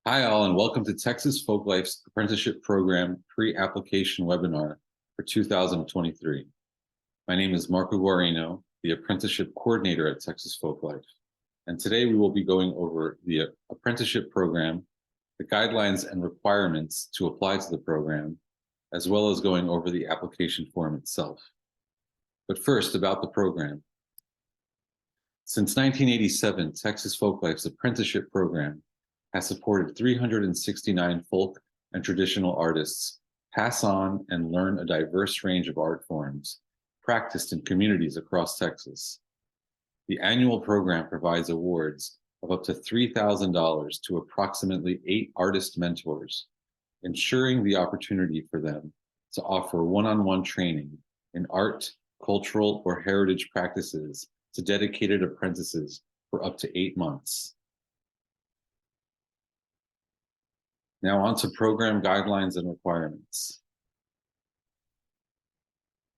Hi all, and welcome to Texas Folklife's Apprenticeship Program pre-application webinar for 2023. My name is Marco Guarino, the Apprenticeship Coordinator at Texas Folklife. And today we will be going over the Apprenticeship Program, the guidelines and requirements to apply to the program, as well as going over the application form itself. But first, about the program. Since 1987, Texas Folklife's Apprenticeship Program has supported 369 folk and traditional artists pass on and learn a diverse range of art forms practiced in communities across Texas. The annual program provides awards of up to $3,000 to approximately 8 artist mentors, ensuring the opportunity for them to offer one-on-one training in art, cultural, or heritage practices to dedicated apprentices for up to 8 months. Now on to program guidelines and requirements.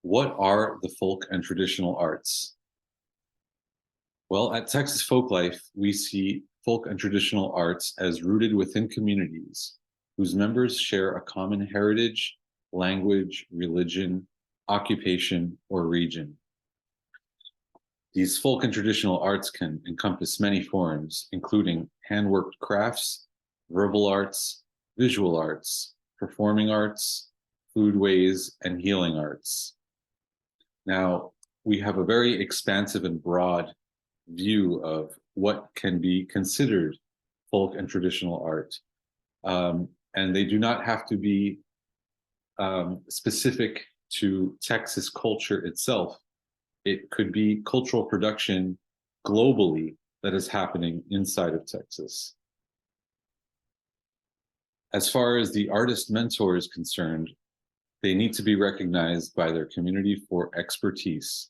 What are the folk and traditional arts? Well, at Texas Folklife, we see folk and traditional arts as rooted within communities whose members share a common heritage, language, religion, occupation, or region. These folk and traditional arts can encompass many forms, including handworked crafts, verbal arts, visual arts, performing arts, foodways, and healing arts. Now, we have a very expansive and broad view of what can be considered folk and traditional art. And they do not have to be specific to Texas culture itself. It could be cultural production globally that is happening inside of Texas. As far as the artist mentor is concerned, they need to be recognized by their community for expertise.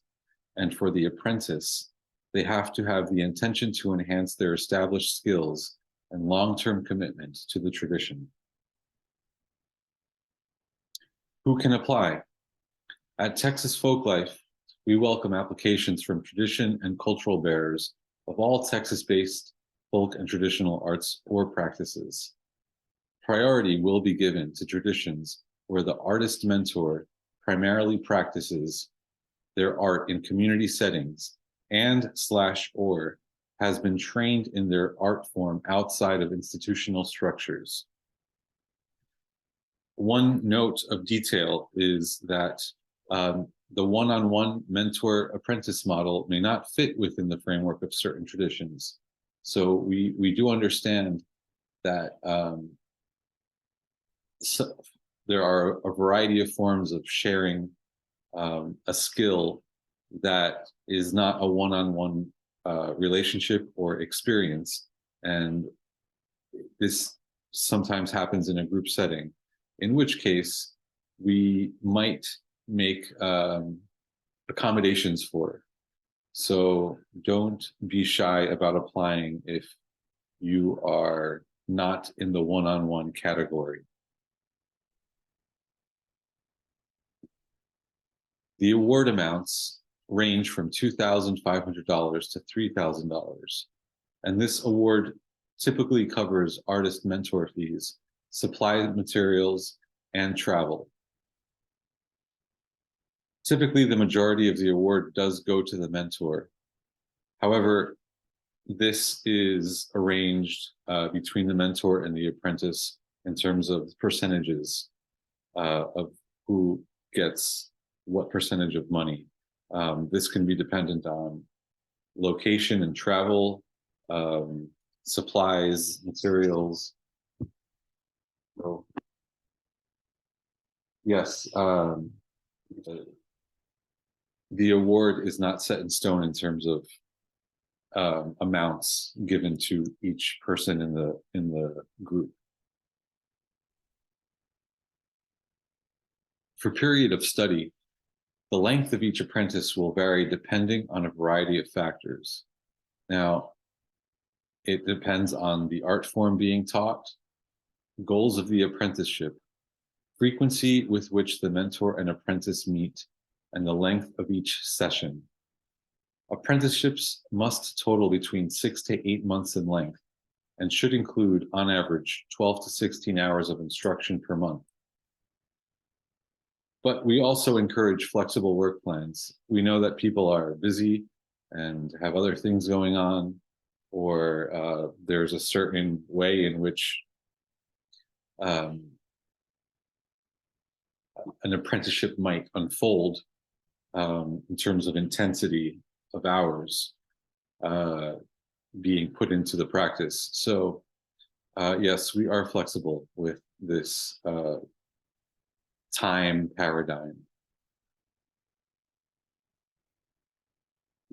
And for the apprentice, they have to have the intention to enhance their established skills and long-term commitment to the tradition. Who can apply? At Texas Folklife, we welcome applications from tradition and cultural bearers of all Texas-based folk and traditional arts or practices. Priority will be given to traditions where the artist mentor primarily practices their art in community settings and/or has been trained in their art form outside of institutional structures. One note of detail is that the one-on-one mentor-apprentice model may not fit within the framework of certain traditions. So we do understand that so there are a variety of forms of sharing a skill that is not a one-on-one relationship or experience. And this sometimes happens in a group setting, in which case we might make accommodations for it. So don't be shy about applying if you are not in the one-on-one category. The award amounts range from $2,500 to $3,000. And this award typically covers artist mentor fees, supply materials, and travel. Typically, the majority of the award does go to the mentor. However, this is arranged between the mentor and the apprentice in terms of percentages of who gets what percentage of money. This can be dependent on location and travel, supplies, materials. So, yes, the award is not set in stone in terms of amounts given to each person in the group. For period of study, the length of each apprentice will vary depending on a variety of factors. Now, it depends on the art form being taught, goals of the apprenticeship, frequency with which the mentor and apprentice meet, and the length of each session. Apprenticeships must total between 6 to 8 months in length and should include, on average, 12 to 16 hours of instruction per month. But we also encourage flexible work plans. We know that people are busy and have other things going on, or there's a certain way in which an apprenticeship might unfold in terms of intensity of hours being put into the practice. So yes, we are flexible with this time paradigm.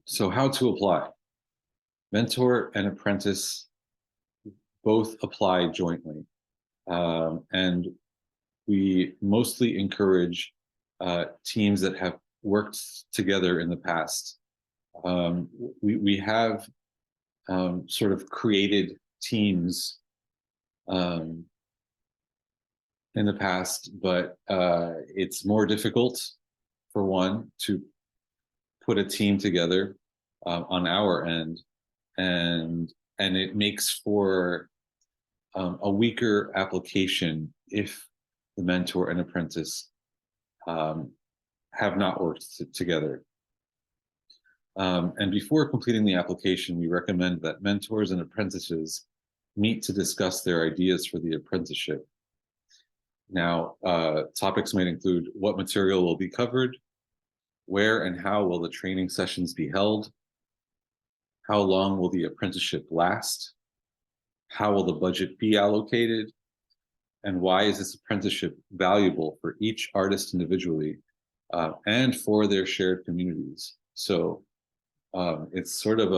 So how to apply? Mentor and apprentice both apply jointly. And we mostly encourage teams that have worked together in the past. We have sort of created teams in the past, but it's more difficult, for one, to put a team together on our end, and it makes for a weaker application if the mentor and apprentice have not worked together. And before completing the application, we recommend that mentors and apprentices meet to discuss their ideas for the apprenticeship. Now, topics might include what material will be covered, where and how will the training sessions be held, how long will the apprenticeship last, how will the budget be allocated, and why is this apprenticeship valuable for each artist individually and for their shared communities. So it's sort of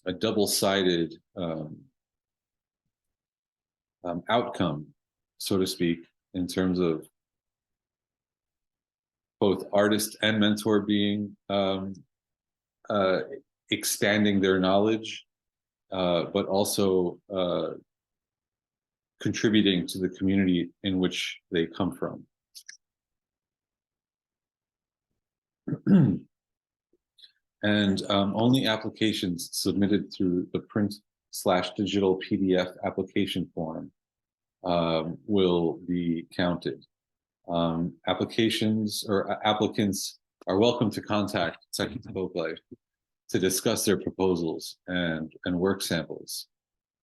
a double-sided outcome, so to speak, in terms of both artist and mentor being expanding their knowledge, but also contributing to the community in which they come from. And only applications submitted through the print/digital PDF application form will be counted. Applications or applicants are welcome to contact Texas Folklife to discuss their proposals and work samples.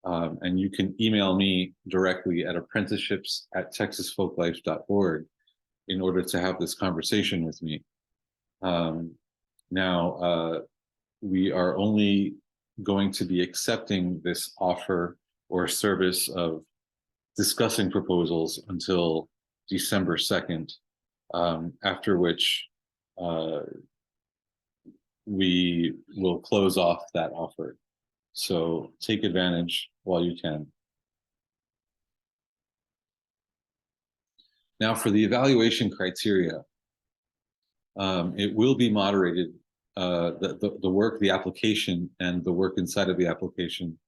And you can email me directly at apprenticeships@texasfolklife.org in order to have this conversation with me. Now, we are only going to be accepting this offer or service of discussing proposals until December 2nd, after which we will close off that offer. So take advantage while you can. Now for the evaluation criteria, it will be moderated. The work, the application, and the work inside of the application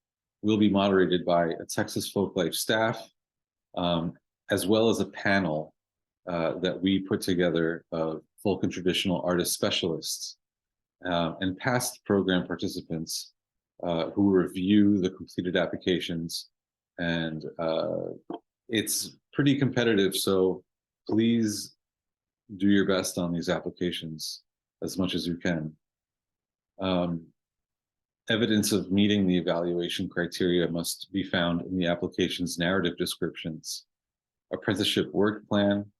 will be moderated by a Texas Folklife staff, as well as a panel that we put together of folk and traditional artist specialists and past program participants who review the completed applications. And it's pretty competitive, so please do your best on these applications as much as you can. Evidence of meeting the evaluation criteria must be found in the application's narrative descriptions, apprenticeship work plan,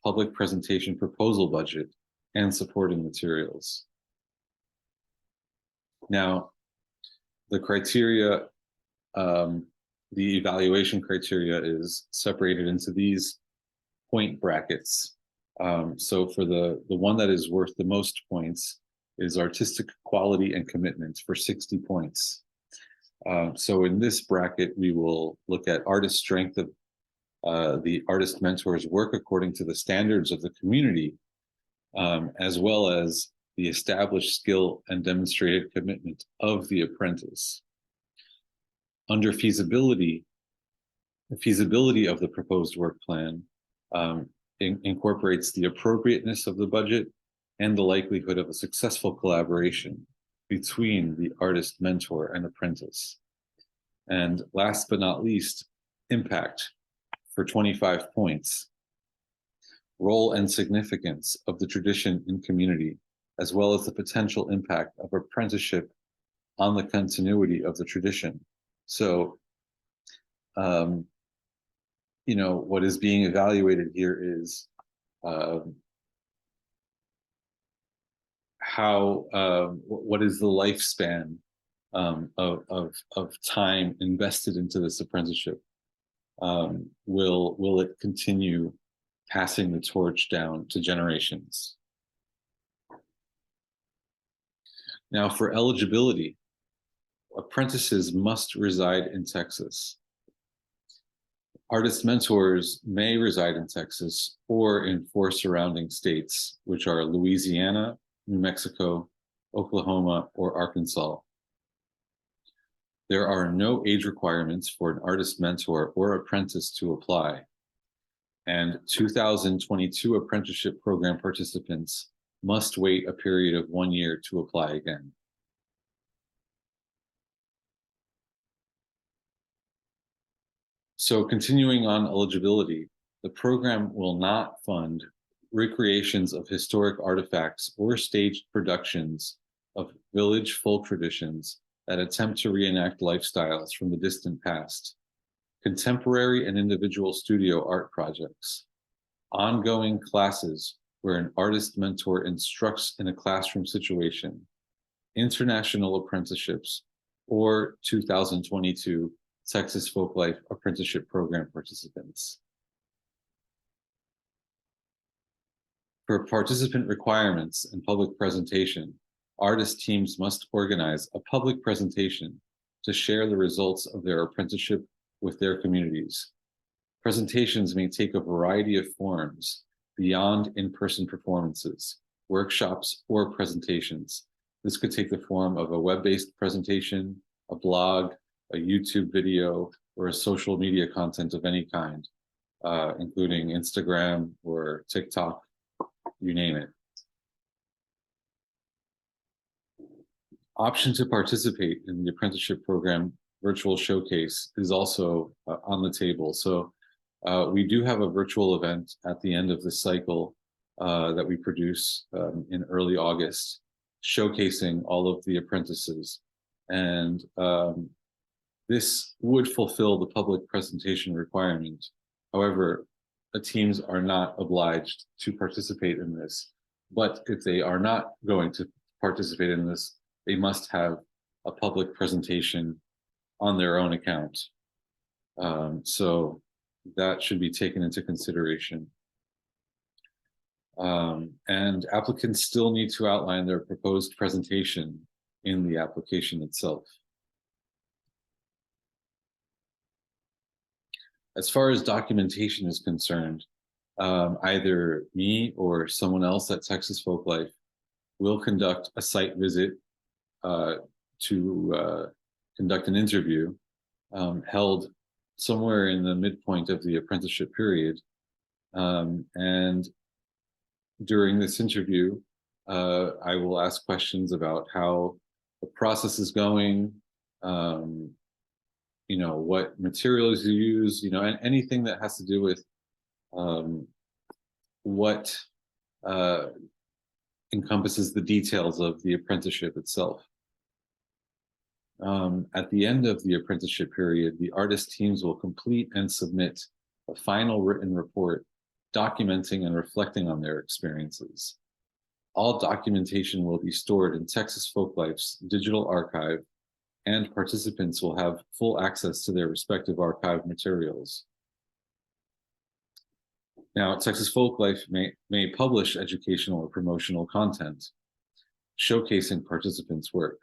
public presentation proposal budget, and supporting materials. Now, the criteria, the evaluation criteria is separated into these point brackets. So for the one that is worth the most points is artistic quality and commitment for 60 points. So in this bracket, we will look at artist strength of the artist mentor's work according to the standards of the community, as well as the established skill and demonstrated commitment of the apprentice. Under feasibility, the feasibility of the proposed work plan incorporates the appropriateness of the budget and the likelihood of a successful collaboration between the artist, mentor, and apprentice. And last but not least, impact for 25 points. Role and significance of the tradition in community, as well as the potential impact of apprenticeship on the continuity of the tradition. So, what is being evaluated here is what is the lifespan of time invested into this apprenticeship? Will it continue passing the torch down to generations? Now, for eligibility, apprentices must reside in Texas. Artist mentors may reside in Texas or in 4 surrounding states, which are Louisiana, New Mexico, Oklahoma, or Arkansas. There are no age requirements for an artist mentor or apprentice to apply. And 2022 Apprenticeship Program participants must wait a period of 1 year to apply again. So continuing on eligibility, the program will not fund recreations of historic artifacts or staged productions of village folk traditions that attempt to reenact lifestyles from the distant past, contemporary and individual studio art projects, ongoing classes where an artist mentor instructs in a classroom situation, international apprenticeships, or 2022 Texas Folklife Apprenticeship Program participants. For participant requirements and public presentation, artist teams must organize a public presentation to share the results of their apprenticeship with their communities. Presentations may take a variety of forms beyond in-person performances, workshops, or presentations. This could take the form of a web-based presentation, a blog, a YouTube video, or a social media content of any kind, including Instagram or TikTok, you name it. Option to participate in the apprenticeship program virtual showcase is also on the table. So we do have a virtual event at the end of the cycle that we produce in early August, showcasing all of the apprentices. And this would fulfill the public presentation requirement. However, the teams are not obliged to participate in this. But if they are not going to participate in this, they must have a public presentation on their own account. So that should be taken into consideration. And applicants still need to outline their proposed presentation in the application itself. As far as documentation is concerned, either me or someone else at Texas Folklife will conduct a site visit to conduct an interview held somewhere in the midpoint of the apprenticeship period. And during this interview, I will ask questions about how the process is going, what materials you use, and anything that has to do with what encompasses the details of the apprenticeship itself. At the end of the apprenticeship period, the artist teams will complete and submit a final written report documenting and reflecting on their experiences. All documentation will be stored in Texas Folklife's digital archive, and participants will have full access to their respective archive materials. Now, Texas Folklife may publish educational or promotional content showcasing participants' work.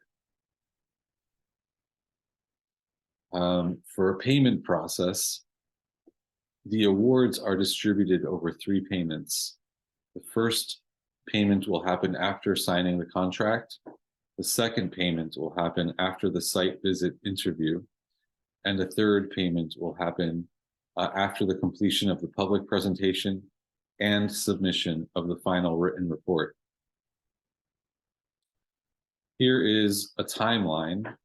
For a payment process, the awards are distributed over 3 payments. The first payment will happen after signing the contract. The second payment will happen after the site visit interview. And the third payment will happen after the completion of the public presentation and submission of the final written report. Here is a timeline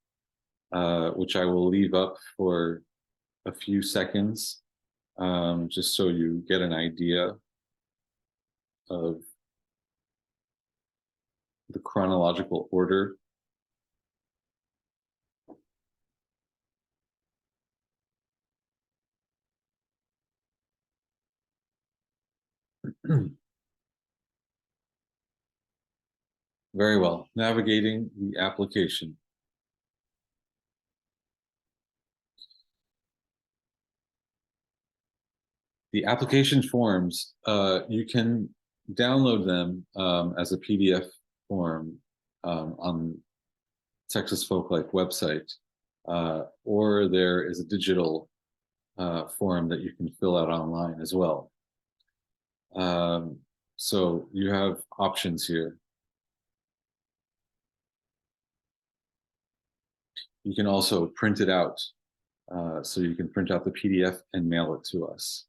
which I will leave up for a few seconds, just so you get an idea of the chronological order. Very well. Navigating the application. The application forms, you can download them as a PDF form on Texas Folklife website, or there is a digital form that you can fill out online as well. So you have options here. You can also print it out. So you can print out the PDF and mail it to us.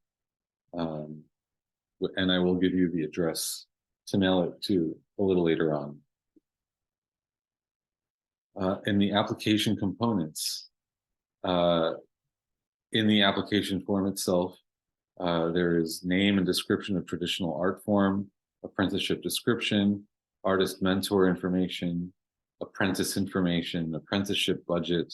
And I will give you the address to mail it to a little later on. In the application components, in the application form itself, there is name and description of traditional art form, apprenticeship description, artist mentor information, apprentice information, apprenticeship budget.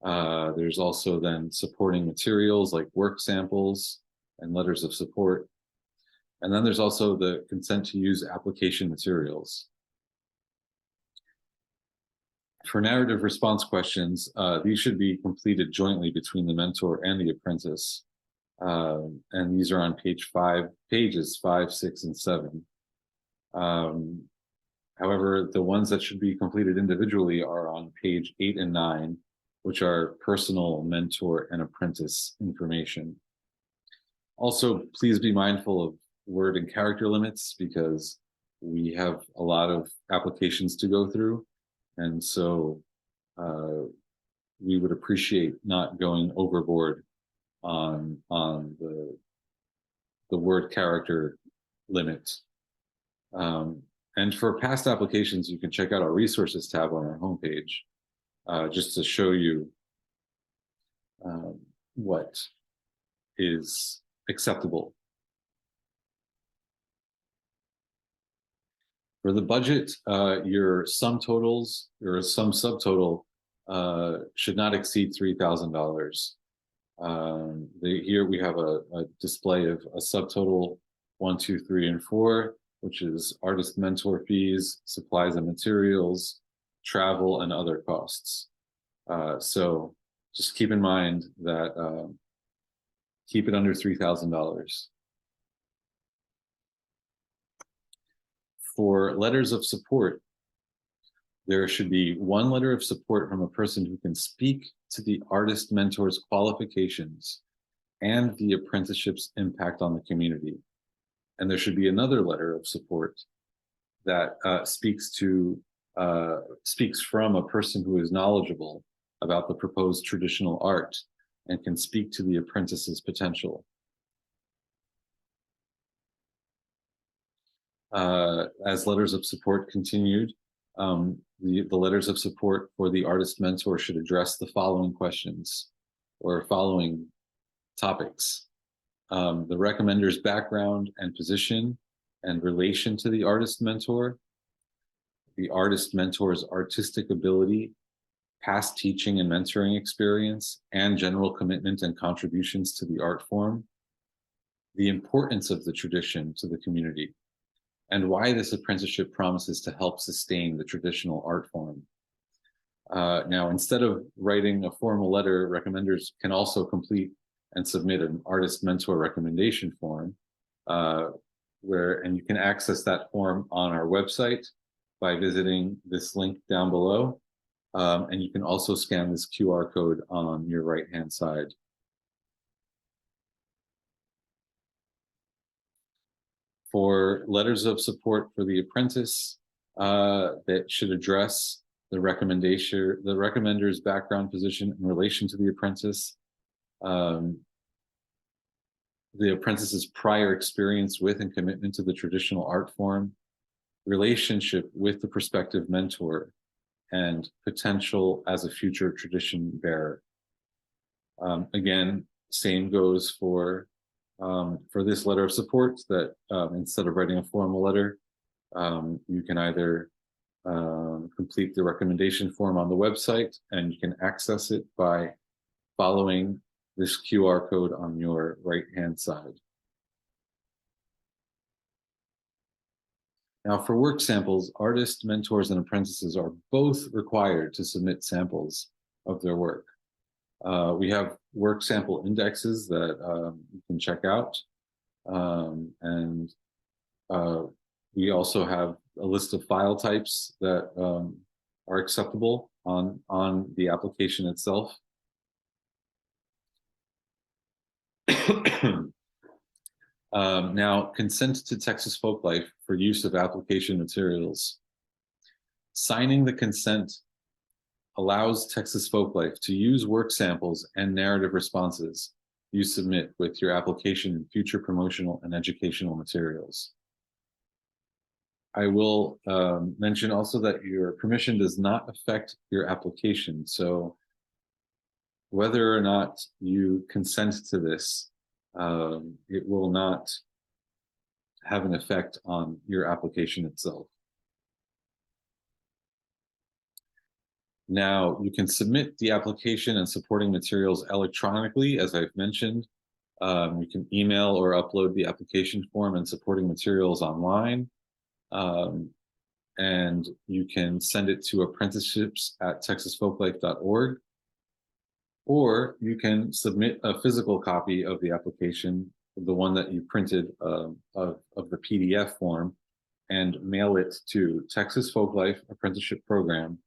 There's also then supporting materials like work samples and letters of support. And then there's also the consent to use application materials. For narrative response questions, these should be completed jointly between the mentor and the apprentice. And these are on pages 5, 6, and 7. However, the ones that should be completed individually are on page 8 and 9, which are personal, mentor, and apprentice information. Also, please be mindful of word and character limits because we have a lot of applications to go through. And so we would appreciate not going overboard on the word character limit. And for past applications, you can check out our resources tab on our homepage just to show you what is acceptable. For the budget, your sum totals or sum subtotal should not exceed $3,000. Here we have a display of a subtotal 1, 2, 3, and 4, which is artist mentor fees, supplies and materials, travel, and other costs. So just keep in mind that keep it under $3,000. For letters of support, there should be one letter of support from a person who can speak to the artist mentor's qualifications and the apprenticeship's impact on the community. And there should be another letter of support that speaks from a person who is knowledgeable about the proposed traditional art and can speak to the apprentice's potential. As letters of support continued, the letters of support for the artist mentor should address the following questions or following topics. The recommender's background and position and relation to the artist mentor, the artist mentor's artistic ability, past teaching and mentoring experience, and general commitment and contributions to the art form, the importance of the tradition to the community, and why this apprenticeship promises to help sustain the traditional art form. Now, instead of writing a formal letter, recommenders can also complete and submit an artist mentor recommendation form, and you can access that form on our website by visiting this link down below. And you can also scan this QR code on your right-hand side. For letters of support for the apprentice, that should address the recommender's background, position in relation to the apprentice, the apprentice's prior experience with and commitment to the traditional art form, relationship with the prospective mentor, and potential as a future tradition bearer. Again, same goes for this letter of support, that instead of writing a formal letter, you can either complete the recommendation form on the website, and you can access it by following this QR code on your right-hand side. Now, for work samples, artists, mentors, and apprentices are both required to submit samples of their work. We have work sample indexes that you can check out. And we also have a list of file types that are acceptable on the application itself. Now, consent to Texas Folklife for use of application materials. Signing the consent allows Texas Folklife to use work samples and narrative responses you submit with your application in future promotional and educational materials. I will mention also that your permission does not affect your application. So whether or not you consent to this, it will not have an effect on your application itself. Now, you can submit the application and supporting materials electronically, as I've mentioned. You can email or upload the application form and supporting materials online. And you can send it to apprenticeships@texasfolklife.org. Or you can submit a physical copy of the application, the one that you printed of the PDF form, and mail it to Texas Folklife Apprenticeship Program,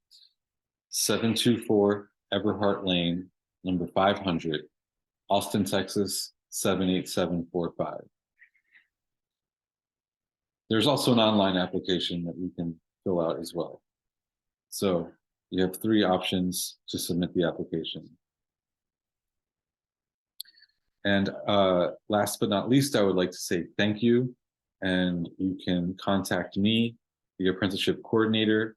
724 Everhart Lane, number 500, Austin, Texas, 78745. There's also an online application that you can fill out as well. So you have 3 options to submit the application. And last but not least, I would like to say thank you. And you can contact me, the apprenticeship coordinator,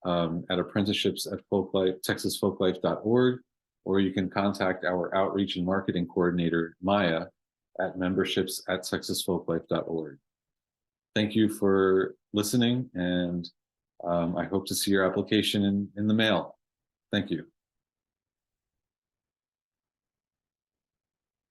at apprenticeships@texasfolklife.org, or you can contact our outreach and marketing coordinator, Maya, at memberships@texasfolklife.org. Thank you for listening, and I hope to see your application in the mail. Thank you.